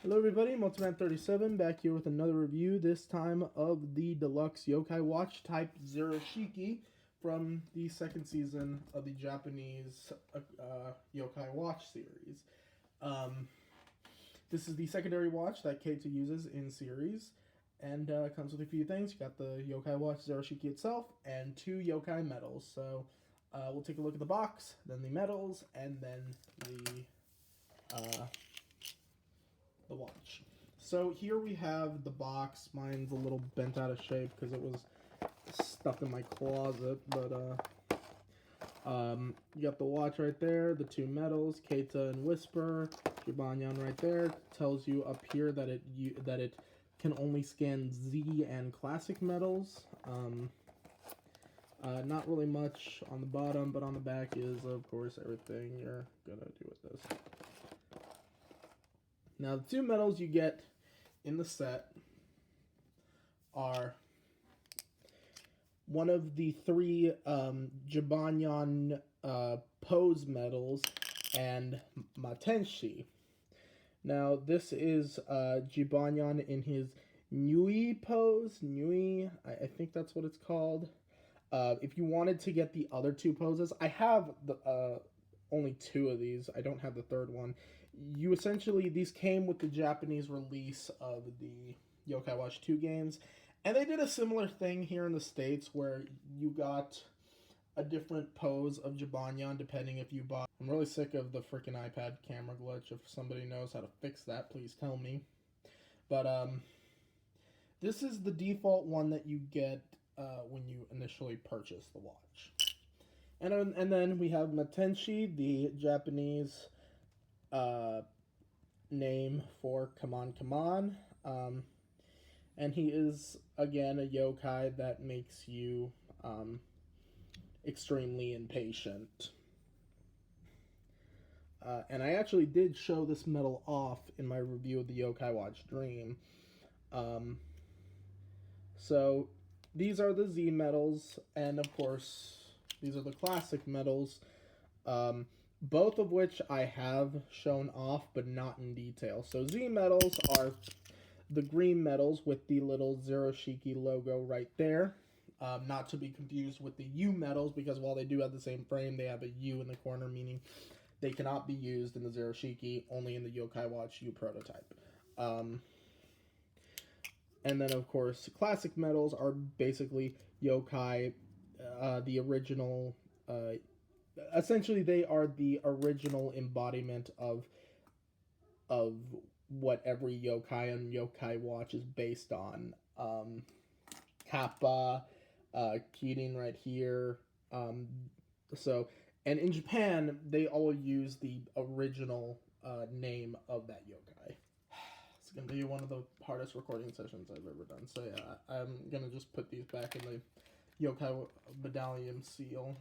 Hello everybody, Multiman37 back here with another review, this time of the deluxe yokai watch type zeroshiki from the second season of the Japanese yokai watch series. This is the secondary watch that Keita uses in series, and comes with a few things. You got the yokai watch zeroshiki itself and 2 yokai medals. So we'll take a look at the box, then the medals, and then the watch. So here we have the box. Mine's a little bent out of shape because it was stuck in my closet, but you got the watch right there, the 2 medals, Keita and Whisper, Jibanyan right there. Tells you up here that it can only scan Z and classic medals. Not really much on the bottom, but on the back is, of course, everything you're gonna do with this. Now, the 2 medals you get in the set are one of the 3 Jibanyan pose medals and Matenshi. Now, this is Jibanyan in his Nui pose. Nui, I think that's what it's called. If you wanted to get the other 2 poses, I have the only 2 of these. I don't have the 3rd one. You essentially, these came with the Japanese release of the Yokai Watch 2 games, and they did a similar thing here in the States where you got a different pose of Jibanyan depending if you bought. I'm really sick of the freaking iPad camera glitch. If somebody knows how to fix that, please tell me. But this is the default one that you get when you initially purchase the watch. And then we have Matenshi, the Japanese name for Come On, Come On. And he is, again, a yokai that makes you extremely impatient. And I actually did show this medal off in my review of the Yokai Watch Dream. So these are the Z medals, and of course, these are the classic medals. Both of which I have shown off, but not in detail. So Z medals are the green medals with the little zeroshiki logo right there. Not to be confused with the U medals, because while they do have the same frame, they have a U in the corner, meaning they cannot be used in the zeroshiki, only in the Yokai Watch U prototype. And then, of course, classic medals are basically yokai, the original... essentially, they are the original embodiment of what every yokai and yokai watch is based on. Kappa, Kirin right here. And in Japan, they all use the original name of that yokai. It's gonna be one of the hardest recording sessions I've ever done. So yeah, I'm gonna just put these back in the yokai medallion seal,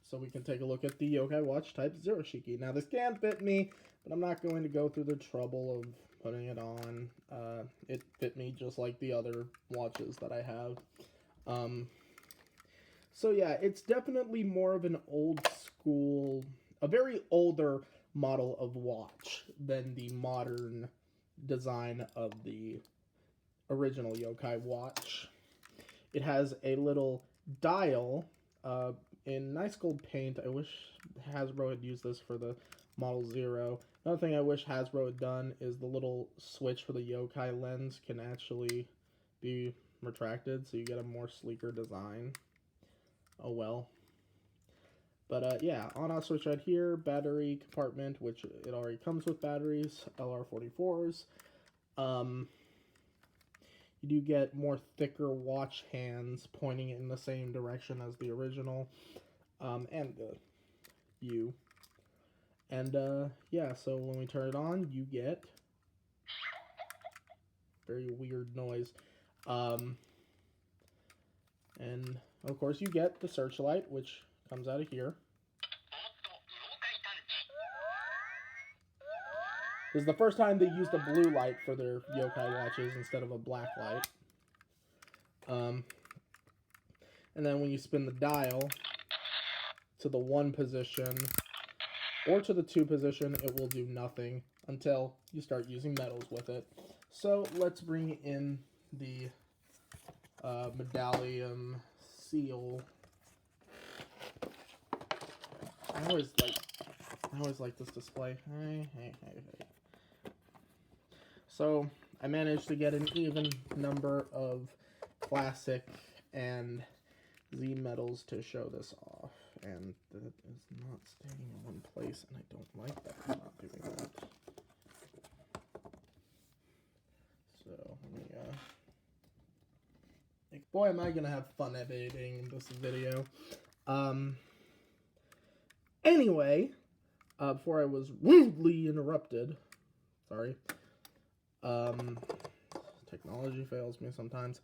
so we can take a look at the Yokai Watch type zeroshiki. Now, this can fit me, but I'm not going to go through the trouble of putting it on. It fit me just like the other watches that I have. So yeah, it's definitely more of an old school, a very older model of watch than the modern design of the original Yokai Watch. It has a little dial, in nice gold paint. I wish Hasbro had used this for the Model Zero. Another thing I wish Hasbro had done is the little switch for the yokai lens can actually be retracted, so you get a more sleeker design. Oh well. But yeah, on-off switch right here, battery compartment, which it already comes with batteries, LR44s. You do get more thicker watch hands pointing in the same direction as the original, and the U. And yeah, so when we turn it on, you get very weird noise. And of course, you get the searchlight, which comes out of here. This is the first time they used a blue light for their yokai watches instead of a black light. And then when you spin the dial to the 1 position or to the 2 position, it will do nothing. until you start using metals with it. So let's bring in the medallion seal. I always like this display. Hey. So I managed to get an even number of classic and Z metals to show this off, and that is not staying in one place, and I don't like that it's not doing that. So let me boy, am I gonna have fun editing this video. Anyway, before I was rudely interrupted, sorry. Technology fails me sometimes.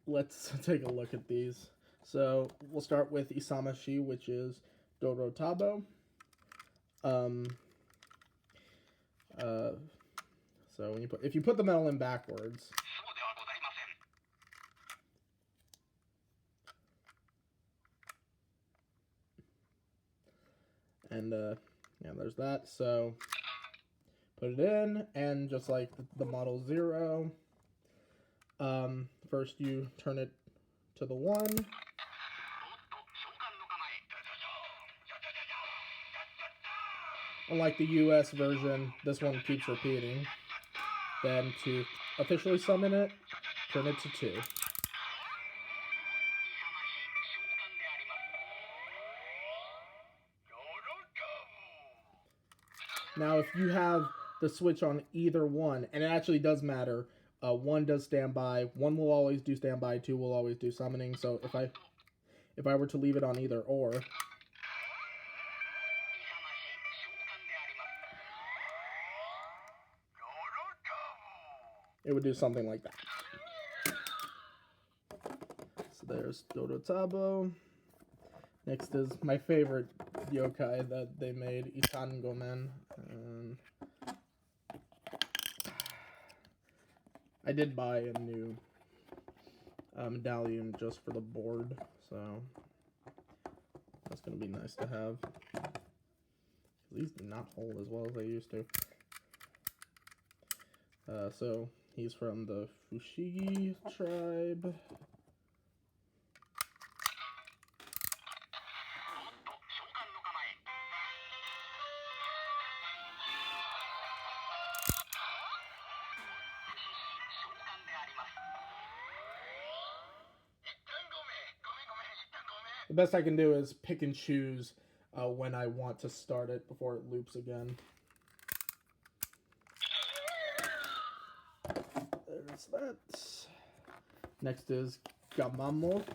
Let's take a look at these. So we'll start with Isamashi, which is Dorotabo. So when if you put the metal in backwards, and yeah, there's that. So put it in, and just like the model 0, first you turn it to the 1. Unlike the US version, this one keeps repeating. Then to officially summon it, turn it to 2. Now, if you have the switch on either one, and it actually does matter, 1 does standby, 1 will always do standby, 2 will always do summoning. So if I were to leave it on either or, it would do something like that. So there's Dorotabo. Next is my favorite yokai that they made, Isangomen. I did buy a new medallion just for the board, so that's going to be nice to have. These do not hold as well as they used to. So he's from the Fushigi tribe. The best I can do is pick and choose when I want to start it before it loops again. There's that. Next is Gamamoth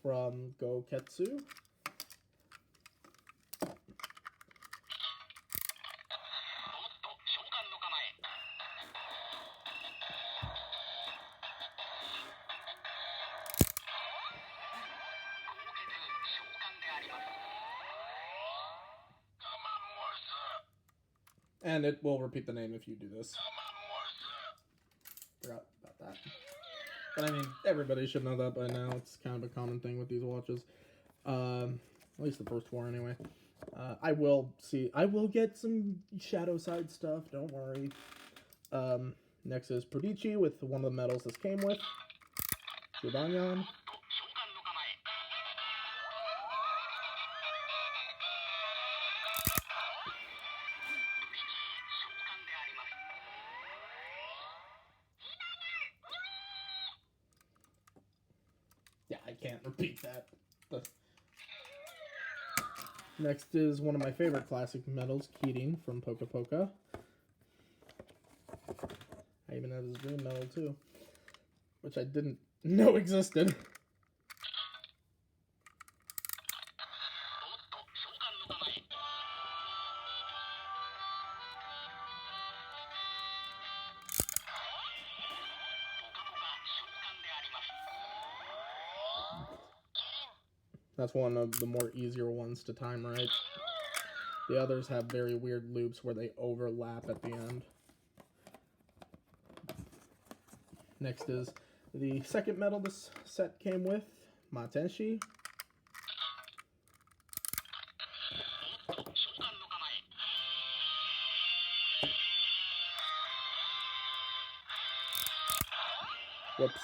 from Goketsu. And it will repeat the name if you do this. Forgot about that. But I mean, everybody should know that by now. It's kind of a common thing with these watches. At least the first 4 anyway. I will get some shadow side stuff, don't worry. Next is Podichi with one of the medals this came with. Jibanyan. Yeah, I can't repeat that. Next is one of my favorite classic medals, Keating from Poca Poca. I even have his dream medal too, which I didn't know existed. That's one of the more easier ones to time right. The others have very weird loops where they overlap at the end. Next is the second medal this set came with, Matenshi. Whoops.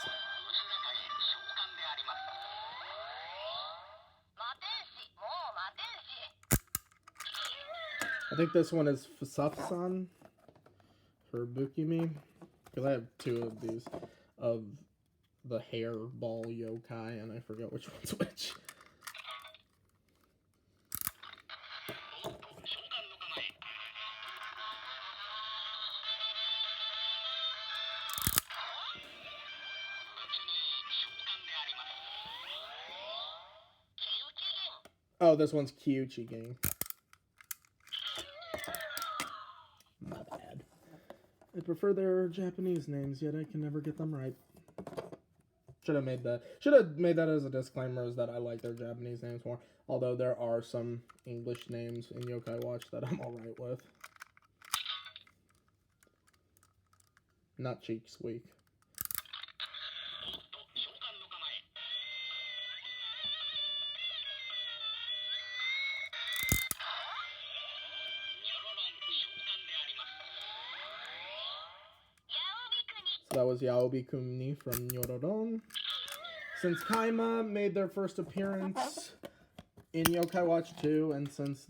I think this one is Fusafu-san for Bukimi. Because I have two of these. Of the hairball yokai, and I forget which one's which. Oh, this one's Kyuchi Gang. My bad. I prefer their Japanese names, yet I can never get them right. Should have made that as a disclaimer, is that I like their Japanese names more. Although there are some English names in Yokai Watch that I'm alright with. Not Cheeks Week. So that was Yaobi Kuni from Nyororon. Since Kaima made their first appearance in Yokai Watch 2, and since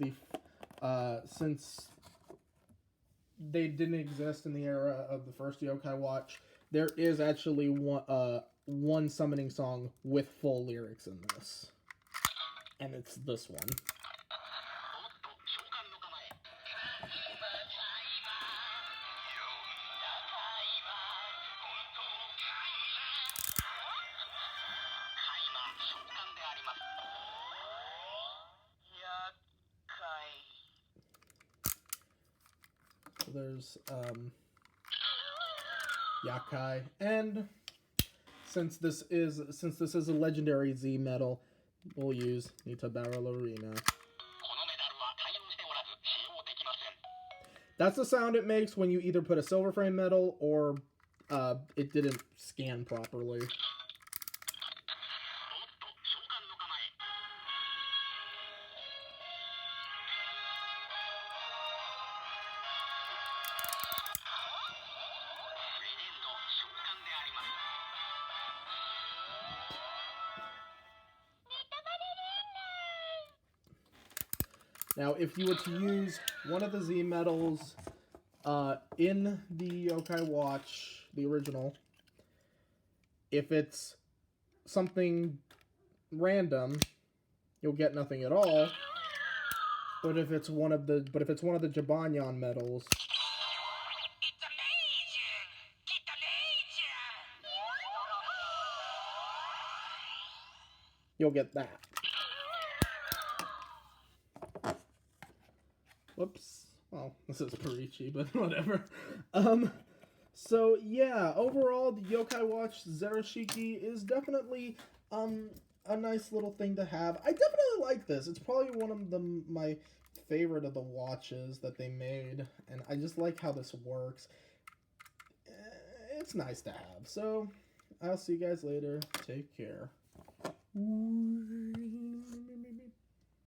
they didn't exist in the era of the first Yokai Watch, there is actually one summoning song with full lyrics in this. And it's this one. There's Yakai, and since this is a legendary Z medal, we'll use Nitabara Lorena. That's the sound it makes when you either put a silver frame medal or it didn't scan properly. Now, if you were to use one of the Z medals in the Yokai Watch, the original, if it's something random, you'll get nothing at all. But if it's one of the Jibanyan medals, you'll get that. Whoops. Well, this is Parichi, but whatever. So yeah, overall, the Yokai Watch Zeroshiki is definitely a nice little thing to have. I definitely like this. It's probably one of my favorite of the watches that they made, and I just like how this works. It's nice to have. So I'll see you guys later. Take care.